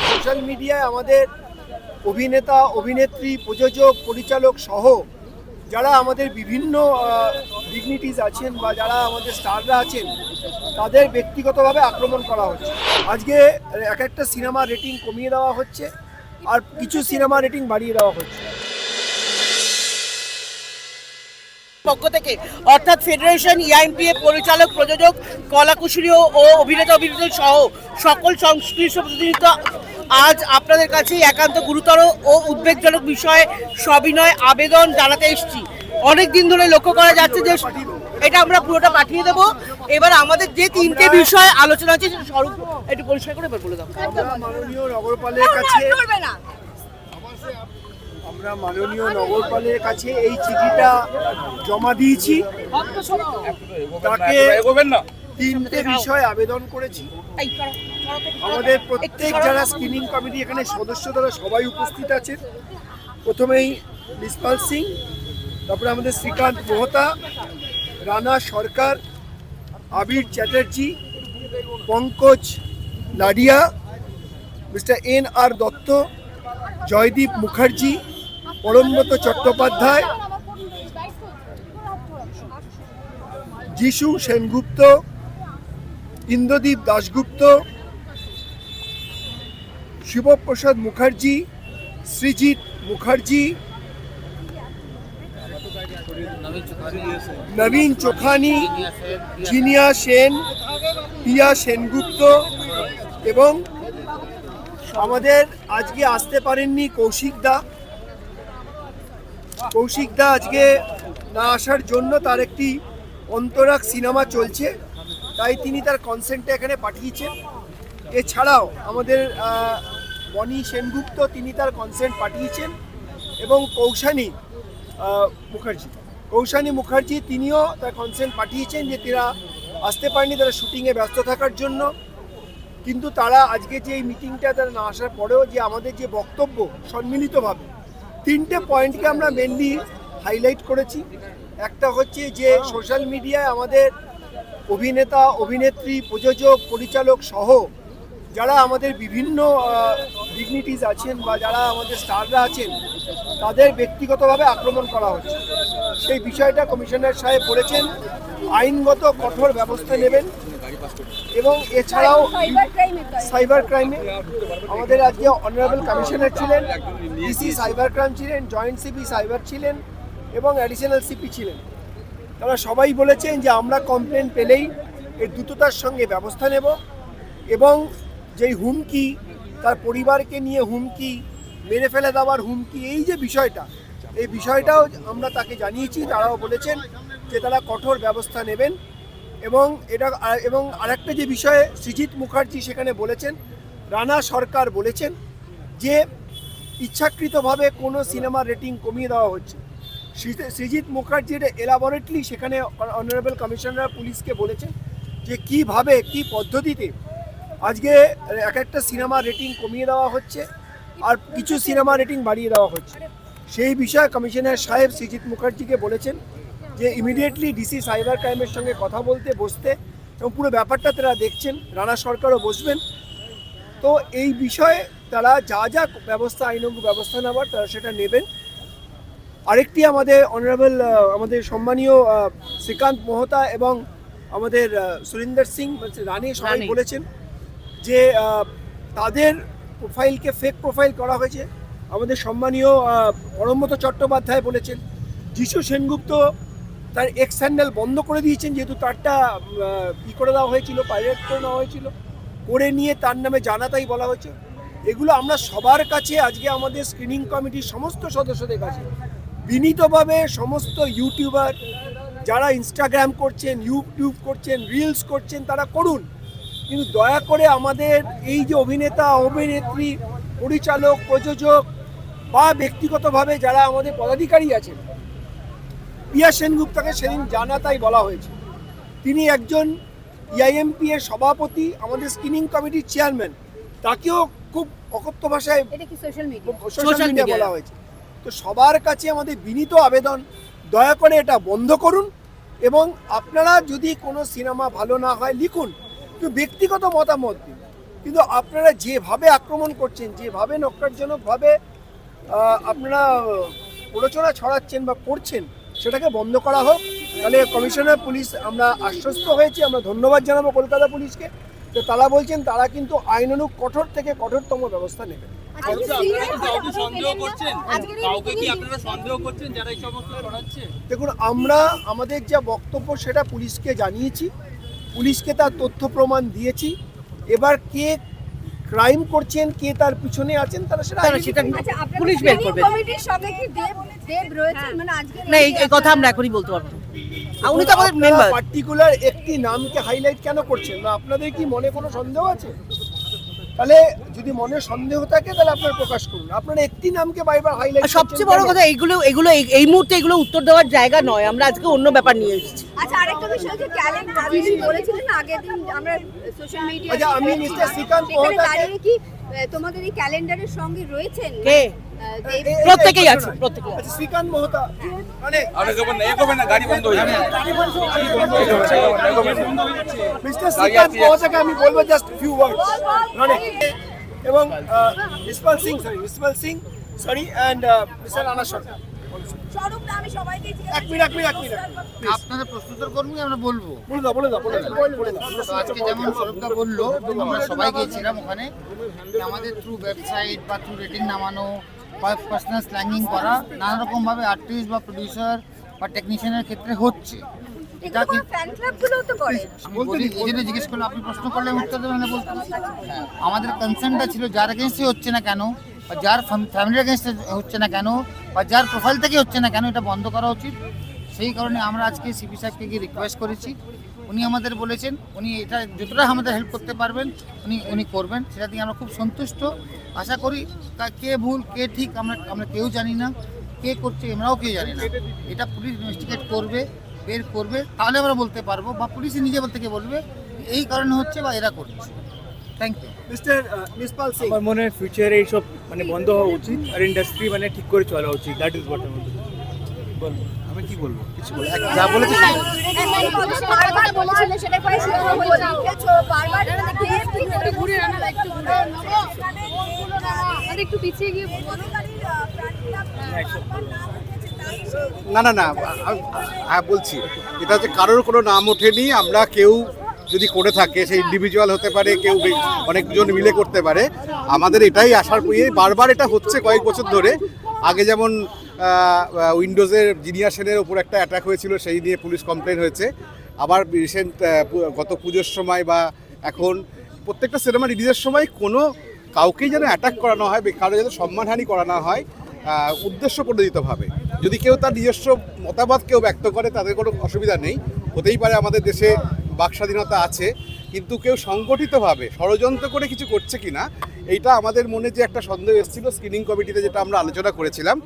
Social মিডিয়ায় আমাদের অভিনেতা, অভিনেত্রী, প্রযোজক, পরিচালক সহ যারা আমাদের বিভিন্ন ডিগনিটিস আছেন বা যারা আমাদের স্টাররা আছেন তাদের ব্যক্তিগতভাবে আক্রমণ করা হচ্ছে। আজকে এক একটা সিনেমা রেটিং কমিয়ে দেওয়া হচ্ছে আর কিছু সিনেমা রেটিং বাড়িয়ে দেওয়া হচ্ছে। পক্ষ থেকে অর্থাৎ ফেডারেশন, ইআইএমপিএ, পরিচালক, প্রযোজক, কলাকুশলী ও অভিনেতা অভিনেত্রী সহ সকল সংশ্লিষ্ট প্রতিনিধিত্ব আজ আপনাদের কাছে একান্ত গুরুতর ও উদ্বেগজনক বিষয়ে সবিনয় আবেদন জানাতে এসেছি। অনেক দিন ধরে লক্ষ্য করা যাচ্ছে যে এটা আমরা পুরোটা পাঠিয়ে দেবো। এবার আমাদের যে তিনটে বিষয় আলোচনা হচ্ছে সেটা স্বরূপ একটু পরিষ্কার করে বলে দাও। মাননীয় নগরপালের কাছে এই চিঠিটা জমা দিয়েছি। তাকে তিনটে বিষয় আবেদন করেছি। আমাদের প্রত্যেক যারা স্ক্রিনিং কমিটি এখানে সদস্য তারা সবাই উপস্থিত আছেন। প্রথমেই বিসপাল সিং, তারপরে আমাদের শ্রীকান্ত মোহতা, রানা সরকার, আবির চ্যাটার্জি, পঙ্কজ লাডিয়া, মিস্টার NR দত্ত, জয়দীপ মুখার্জি, পরমব্রত চট্টোপাধ্যায়, যিশু সেনগুপ্ত, ইন্দ্রদীপ দাশগুপ্ত, শিবপ্রসাদ মুখার্জি, সৃজিত মুখার্জি, নবীন চোখানি, জিনিয়া সেন, পিয়া সেনগুপ্ত এবং আমাদের আজকে আসতে পারেননি কৌশিক দা আজকে না আসার জন্য তার একটি অন্তরাগ সিনেমা চলছে, তাই তিনি তার কনসেন্টটা এখানে পাঠিয়েছেন। এছাড়াও আমাদের বনি সেনগুপ্ত, তিনি তার কনসেন্ট পাঠিয়েছেন এবং কৌশানী মুখার্জি তিনিও তার কনসেন্ট পাঠিয়েছেন যে তারা আসতে পারেনি, তারা শুটিংয়ে ব্যস্ত থাকার জন্য। কিন্তু তারা আজকে যে এই মিটিংটা তারা না আসার পরেও যে আমাদের যে বক্তব্য সম্মিলিতভাবে তিনটে পয়েন্টকে আমরা মেনলি হাইলাইট করেছি। একটা হচ্ছে যে সোশ্যাল মিডিয়ায় আমাদের অভিনেতা, অভিনেত্রী, প্রযোজক, পরিচালক সহ যারা আমাদের বিভিন্ন ডিগনিটিস আছেন বা যারা আমাদের স্টাররা আছেন তাদের ব্যক্তিগতভাবে আক্রমণ করা হচ্ছে। সেই বিষয়টা কমিশনার সাহেব বলেছেন আইনগত কঠোর ব্যবস্থা নেবেন। এবং এছাড়াও সাইবার ক্রাইমে আমাদের আজকে অনারেবল কমিশনার ছিলেন, ডিসি সাইবার ক্রাইম ছিলেন, জয়েন্ট সিপি সাইবার ছিলেন এবং অ্যাডিশনাল সিপি ছিলেন। তারা সবাই বলেছেন যে আমরা কমপ্লেন পেলেই এর দ্রুততার সঙ্গে ব্যবস্থা নেব এবং যেই হুমকি, তার পরিবারকে নিয়ে হুমকি, মেরে ফেলে দেওয়ার হুমকি, এই যে বিষয়টা, এই বিষয়টাও আমরা তাকে জানিয়েছি। তারাও বলেছেন যে তারা কঠোর ব্যবস্থা নেবেন। এবং আরেকটা যে বিষয়ে সৃজিত মুখার্জি সেখানে বলেছেন, রানা সরকার বলেছেন যে ইচ্ছাকৃতভাবে কোনো সিনেমার রেটিং কমিয়ে দেওয়া হচ্ছে। সৃজিত মুখার্জি এটা এলাবোরেটলি সেখানে অনারেবল কমিশনার পুলিশকে বলেছেন যে কীভাবে, কী পদ্ধতিতে আজকে এক একটা সিনেমা রেটিং কমিয়ে দেওয়া হচ্ছে আর কিছু সিনেমা রেটিং বাড়িয়ে দেওয়া হচ্ছে। সেই বিষয়ে কমিশনার সাহেব সৃজিত মুখার্জিকে বলেছেন যে ইমিডিয়েটলি ডিসি সাইবার ক্রাইমের সঙ্গে কথা বসতে এবং পুরো ব্যাপারটা তারা দেখছেন। রানা সরকারও বসবেন। তো এই বিষয়ে তারা যা যা ব্যবস্থা, আইনজ্ঞ ব্যবস্থা নেওয়ার তারা সেটা নেবেন। আরেকটি আমাদের অনারেবল, আমাদের সম্মানীয় শ্রীকান্ত মোহতা এবং আমাদের সুরিন্দর সিং রানী সবাই বলেছেন যে তাদের প্রোফাইলকে ফেক প্রোফাইল করা হয়েছে। আমাদের সম্মানীয় পরমব্রত চট্টোপাধ্যায় বলেছেন, যিশু সেনগুপ্ত তার এক্স হ্যান্ডেল বন্ধ করে দিয়েছেন, যেহেতু তারটা করে দেওয়া হয়েছিল, পাইরেট করে নেওয়া হয়েছিল, করে নিয়ে তার নামে জানাতাই বলা হয়েছে। এগুলো আমরা সবার কাছে আজকে আমাদের স্ক্রিনিং কমিটির সমস্ত সদস্যদের কাছে বিনীতভাবে, সমস্ত ইউটিউবার যারা ইনস্টাগ্রাম করছেন, ইউটিউব করছেন, রিলস করছেন, তারা করুন, কিন্তু দয়া করে আমাদের এই যে অভিনেতা, অভিনেত্রী, পরিচালক, প্রযোজক বা ব্যক্তিগতভাবে যারা আমাদের পদাধিকারী আছেন, পিয়া সেনগুপ্তকে সেদিন জানাতাই বলা হয়েছে। তিনি একজন ইআইএমপি এর সভাপতি, আমাদের স্ক্রিনিং কমিটির চেয়ারম্যান, তাকেও খুব অকথ্য ভাষায় সোশ্যাল মিডিয়া বলা হয়েছে। তো সবার কাছে আমাদের বিনীত আবেদন, দয়া করে এটা বন্ধ করুন এবং আপনারা যদি কোনো সিনেমা ভালো না হয় লিখুন, একটু ব্যক্তিগত মতামত দিন, কিন্তু আপনারা যেভাবে আক্রমণ করছেন, যেভাবে নক্কারজনকভাবে আপনারা প্ররোচনা ছড়াচ্ছেন বা করছেন, সেটাকে বন্ধ করা হোক। তাহলে কমিশনার পুলিশ, আমরা আশ্বস্ত হয়েছি, আমরা ধন্যবাদ জানাবো কলকাতা পুলিশকে, যে তারা বলছেন তারা কিন্তু আইনানুগ কঠোর থেকে কঠোরতম ব্যবস্থা নেবেন। দেখুন, আমরা আমাদের যা বক্তব্য সেটা পুলিশকে জানিয়েছি, পুলিশকে তার তথ্য প্রমাণ দিয়েছি। এবার কে ক্রাইম করছেন, কে তার পিছনে আছেন, তারা সেটা পুলিশ বের করবে। না, এই কথা আমরা এখনই বলতে পারবো না। উনি তো আমাদের মেম্বার। পার্টিকুলার একটি নামকে হাইলাইট কেন করছেন না? আপনাদের কি মনে কোনো সন্দেহ আছে? তাহলে যদি মনে সন্দেহ থাকে তাহলে আপনারা প্রকাশ করুন। আপনারা একটি নামকে বারবার হাইলাইট করছেন। সবচেয়ে বড় কথা, এগুলো এই মুহূর্তে এগুলো উত্তর দেওয়ার জায়গা নয়। আমরা আজকে অন্য ব্যাপার নিয়ে এসেছি। আচ্ছা, আরেকটা বিষয় যে ক্যালেন্ডার আপনি বলেছিলেন না আগের দিন, আমরা সোশ্যাল মিডিয়া আচ্ছা, আমি মিস্টার শ্রীকান্ত মহতাকে কি তোমাদের এই ক্যালেন্ডারের সঙ্গে রয়েছেন? কে? প্রত্যেকেই আছে, প্রত্যেকেই। আচ্ছা, শ্রীকান্ত মহতা মানে গাড়ি বন্ধ হয়ে যাবে। মিস্টার শ্রীকান্ত মহতাকে আমি বলবো জাস্ট ফিউ ওয়ার্ডস মানে, এবং Rispal Singh sorry and mister Rana Sarkar. Swarup না, আমি সবাইকে এক মিনিট আপনাদের প্রস্তুতের কর্মী আমরা বলবো। বলে দাও তো আজকে যেমন সৌরভদা বললো, আমরা সবাই গিয়েছিলাম ওখানে, যে আমাদের থ্রু ওয়েবসাইট বা থ্রু রেটিং নামানো বা পার্সোনাল স্ল্যাঙ্গিং করা নানা রকমভাবে আর্টিস্ট বা প্রডিউসার বা টেকনিশিয়ানের ক্ষেত্রে হচ্ছে। এটা কি ফ্যান ক্লাবগুলো তো করে? আমি বলি, এই জন্য জিজ্ঞেস করলে আপনি প্রশ্ন করলে আমি উত্তর দেবেন না বলতে। হ্যাঁ, আমাদের কনসার্নটা ছিল যার এগেনস্টে হচ্ছে না কেন, বা যার ফ্যামিলির এগেনস্টে হচ্ছে না কেন, বা যার প্রোফাইল থেকে হচ্ছে না কেন, এটা বন্ধ করা উচিত। সেই কারণে আমরা আজকে সিপি সাহেবকে গিয়ে রিকোয়েস্ট করেছি। উনি আমাদের বলেছেন উনি এটা যতটা আমাদের হেল্প করতে পারবেন উনি করবেন, সেটা দিয়ে আমরা খুব সন্তুষ্ট। আশা করি কে ভুল কে ঠিক আমরা কেউ জানি না, কে করছে আমরাও কেউ জানি না। এটা পুলিশ ইনভেস্টিগেট করবে, বের করবে, তাহলে আমরা বলতে পারবো, বা পুলিশই নিজে থেকে বলবে এই কারণে হচ্ছে বা এরা করছে। Thank you. Mister Nispal Singh, আমার মনে হয় ফিউচারে এইসব মানে বন্ধ হওয়া উচিত, আর ইন্ডাস্ট্রি মানে ঠিক করে চলা উচিত। দ্যাট ইজ হোয়াট আমি কি বলবো? কিছু বলবো যা বলেছি বারবার বলেছিলেন সেটা পরে শুরু হলো লিখেছো বারবার ঘুরে একটু পিছিয়ে গিয়ে না হ্যাঁ বলছি, এটা হচ্ছে কারোর কোনো নাম ওঠেনি। আমরা কেউ যদি করে থাকে, সেই ইন্ডিভিজুয়াল হতে পারে, কেউ অনেকজন মিলে করতে পারে। আমাদের এটাই আশার বারবার এটা হচ্ছে কয়েক বছর ধরে। আগে যেমন উইন্ডোজের জিনিয়া সেনের ওপর একটা অ্যাটাক হয়েছিল, সেই নিয়ে পুলিশ কমপ্লেন হয়েছে। আবার রিসেন্ট গত পুজোর সময় বা এখন প্রত্যেকটা সিনেমা রিলিজের সময় কোনো কাউকেই যেন অ্যাটাক করানো হয়, কারো যেন সম্মানহানি করানো হয় উদ্দেশ্য প্রণোদিতভাবে। যদি কেউ তার নিজস্ব মতামত কেউ ব্যক্ত করে, তাদের কোনো অসুবিধা নেই, হতেই পারে, আমাদের দেশে বাক স্বাধীনতা আছে। কিন্তু কেউ সংগঠিতভাবে ষড়যন্ত্র করে কিছু করছে কিনা, এইটা আমাদের মনে যে একটা সন্দেহ এসেছিল স্ক্রিনিং কমিটিতে, যেটা আমরা আলোচনা করেছিলাম,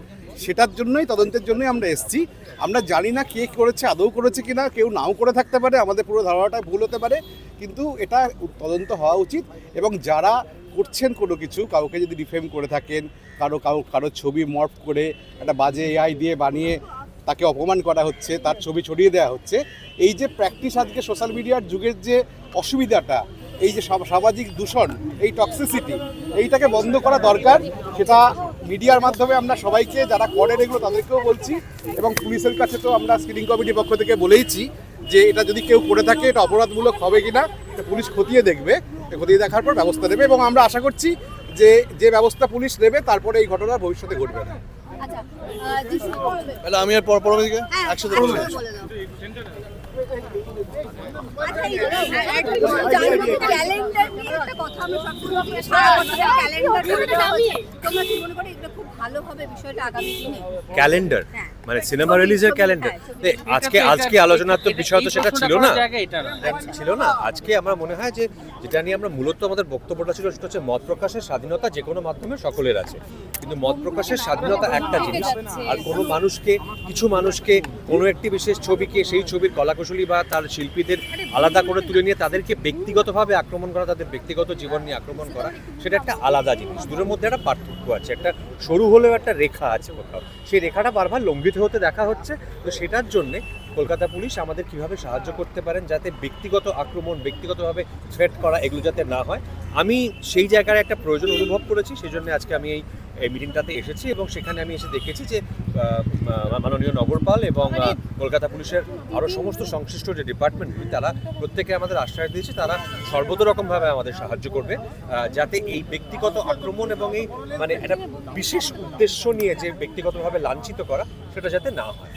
সেটার জন্যই, তদন্তের জন্যই আমরা এসেছি। আমরা জানি না কে করেছে, আদৌ করেছে কিনা, কেউ নাও করে থাকতে পারে, আমাদের পুরো ধারণাটা ভুল হতে পারে, কিন্তু এটা তদন্ত হওয়া উচিত। এবং যারা করছেন কোনো কিছু, কাউকে যদি ডিফেম করে থাকেন, কারো ছবি মর্ফ করে একটা বাজে এআই দিয়ে বানিয়ে তাকে অপমান করা হচ্ছে, তার ছবি ছড়িয়ে দেওয়া হচ্ছে, এই যে প্র্যাকটিস আজকে সোশ্যাল মিডিয়ার যুগের যে অসুবিধাটা, এই যে সামাজিক দূষণ, এই টক্সিসিটি, এইটাকে বন্ধ করা দরকার। সেটা মিডিয়ার মাধ্যমে আমরা সবাইকে, যারা করেন এগুলো, তাদেরকেও বলছি, এবং পুলিশের কাছে তো আমরা স্ক্রিনিং কমিটির পক্ষ থেকে বলেইছি যে এটা যদি কেউ করে থাকে, এটা অপরাধমূলক হবে কিনা পুলিশ খতিয়ে দেখবে, খতিয়ে দেখার পর ব্যবস্থা নেবে। এবং আমরা আশা করছি যে ব্যবস্থা পুলিশ নেবে, তারপরে এই ঘটনা ভবিষ্যতে ঘটবে না। আচ্ছা, আমি আর পরবর্তীকে একসাথে বলে দাও। ক্যালেন্ডার নিয়ে একটা কথা আমরা সবসময় সারা বছর ক্যালেন্ডার তোমরা কি মনে করো এটা খুব ভালো হবে বিষয়টা আগামী দিনে? ক্যালেন্ডার মানে সিনেমা রিলিজের ক্যালেন্ডার আজকে আলোচনার তো বিষয় তো সেটা ছিল না। আজকে আমার মনে হয় যে যেটা নিয়ে আমরা মূলত আমাদের বক্তব্যটা ছিল, সেটা হচ্ছে মত প্রকাশের স্বাধীনতা যে কোনো মাধ্যমে সকলের আছে, কিন্তু মত প্রকাশের স্বাধীনতা একটা জিনিস, আর কিছু মানুষকে কোনো একটি বিশেষ ছবিকে, সেই ছবির কলাকুশলী বা তার শিল্পীদের আলাদা করে তুলে নিয়ে তাদেরকে ব্যক্তিগতভাবে আক্রমণ করা, তাদের ব্যক্তিগত জীবন নিয়ে আক্রমণ করা, সেটা একটা আলাদা জিনিস। দুটোর মধ্যে একটা পার্থক্য আছে, একটা সরু হলেও একটা রেখা আছে কোথাও, সেই রেখাটা বারবার লঙ্ঘিত হতে দেখা হচ্ছে। তো সেটার জন্যে কলকাতা পুলিশ আমাদের কিভাবে সাহায্য করতে পারেন যাতে ব্যক্তিগত আক্রমণ, ব্যক্তিগতভাবে থ্রেট করা এগুলো যাতে না হয়, আমি সেই জায়গায় একটা প্রয়োজন অনুভব করেছি। সেই জন্য আজকে আমি এই মিটিংটাতে এসেছি এবং সেখানে আমি এসে দেখেছি যে মাননীয় নগরপাল এবং কলকাতা পুলিশের আরও সমস্ত সংশ্লিষ্ট যে ডিপার্টমেন্টগুলি তারা প্রত্যেকে আমাদের আশ্বাস দিয়েছে তারা সর্বতরকমভাবে আমাদের সাহায্য করবে যাতে এই ব্যক্তিগত আক্রমণ এবং এই মানে একটা বিশেষ উদ্দেশ্য নিয়ে যে ব্যক্তিগতভাবে লাঞ্ছিত করা সেটা যাতে না হয়।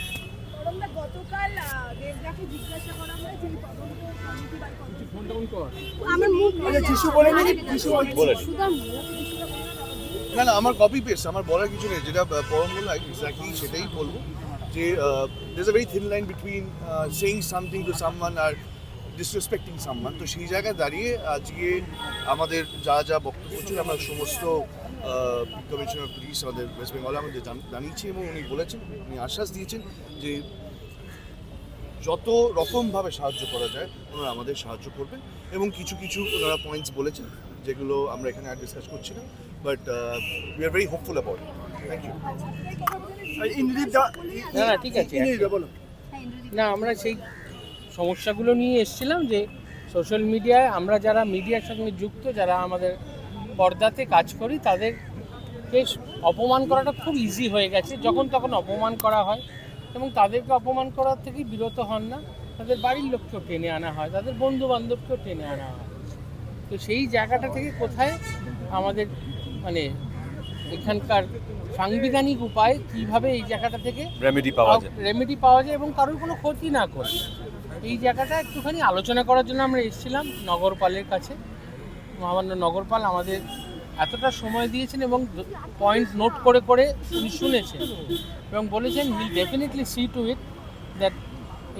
গতকাল দেবদাকে জিজ্ঞাসা করা হয় যে আমার মুখ যিশু বলে যিশু বলেন। না আমার কপি পেস্ট, আমার বলার কিছু নেই, যেটা পরম বলল এক্স্যাক্টলি সেটাই বলবো যে there's a very thin line between saying something to someone R disrespecting someone। তো সেই জায়গায় দাঁড়িয়ে আজকে আমাদের যা যা বক্তব্য ছিল আমরা সমস্ত কমিশনার পুলিশ আমাদের ওয়েস্ট বেঙ্গলে আমাদের জানিয়েছি এবং উনি বলেছেন, উনি আশ্বাস দিয়েছেন যে যত রকমভাবে সাহায্য করা যায় ওনারা আমাদের সাহায্য করবেন এবং কিছু কিছু ওনারা পয়েন্টস বলেছেন যেগুলো আমরা এখানে আর ডিসকাস করছি না, but we are very hopeful about it. Thank you. না ঠিক আছে, না আমরা সেই সমস্যাগুলো নিয়ে এসেছিলাম যে সোশ্যাল মিডিয়ায় আমরা যারা মিডিয়ার সঙ্গে যুক্ত, যারা আমাদের পর্দাতে কাজ করি, তাদেরকে অপমান করাটা খুব ইজি হয়ে গেছে। যখন তখন অপমান করা হয় এবং তাদেরকে অপমান করার থেকেই বিরত হন না, তাদের বাড়ির লোককেও টেনে আনা হয়, তাদের বন্ধু বান্ধবকেও টেনে আনা হয়। তো সেই জায়গাটা থেকে কোথায় আমাদের মানে এখানকার সাংবিধানিক উপায় কিভাবে এই জায়গাটা থেকে রেমেডি পাওয়া যায় এবং কারোর কোনো ক্ষতি না করে, এই জায়গাটা একটুখানি আলোচনা করার জন্য আমরা এসেছিলাম নগরপালের কাছে। মহামান্য নগরপাল আমাদের এতটা সময় দিয়েছেন এবং পয়েন্ট নোট করে করে উনি শুনেছেন এবং বলেছেন will definitely see to it that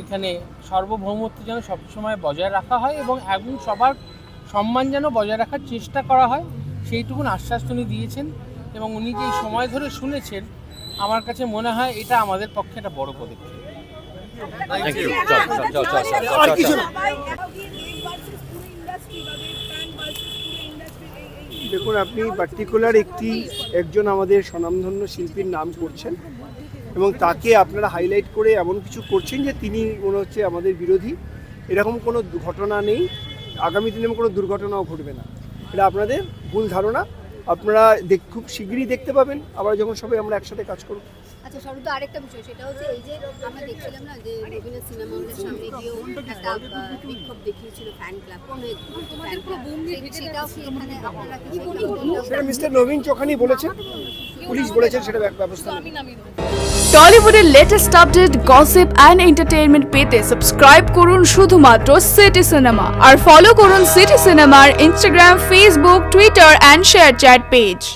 এখানে সার্বভৌমত্ব যেন সবসময় বজায় রাখা হয় এবং সবার সম্মান যেন বজায় রাখার চেষ্টা করা হয়, সেইটুকুন আশ্বাস উনি দিয়েছেন। এবং উনি যে সময় ধরে শুনেছেন, আমার কাছে মনে হয় এটা আমাদের পক্ষে একটা বড় পদক্ষেপ। দেখুন, আপনি পার্টিকুলার একজন আমাদের স্বনামধন্য শিল্পীর নাম করছেন এবং তাকে আপনারা হাইলাইট করে এমন কিছু করছেন যে তিনি মনে হচ্ছে আমাদের বিরোধী। এরকম কোনো ঘটনা নেই, আগামী দিনে কোনো দুর্ঘটনাও ঘটবে না, এটা আপনাদের ভুল ধারণা। আপনারা খুব শীঘ্রই দেখতে পাবেন আবার যখন সবাই আমরা একসাথে কাজ করব। আচ্ছা সরু, তো আরেকটা বিষয়, সেটা হচ্ছে এই যে আমরা দেখছিলাম না যে রবীন্দ্র সিনেমা হলের সামনে গিয়েও একটা বিক্ষোভ দেখিয়েছিল ফ্যান ক্লাব, কোন সেটাও কি এখানে আপনারা সেটা মিস্টার নবীন চৌখানি বলেছেন, পুলিশ বলেছেন সেটা ব্যবস্থা নেবে। টলিউডের latest update, gossip and entertainment পেতে সাবস্ক্রাইব করুন শুধুমাত্র সিটি সিনেমা আর ফলো করুন সিটি সিনেমার Instagram, Facebook, Twitter and ShareChat page.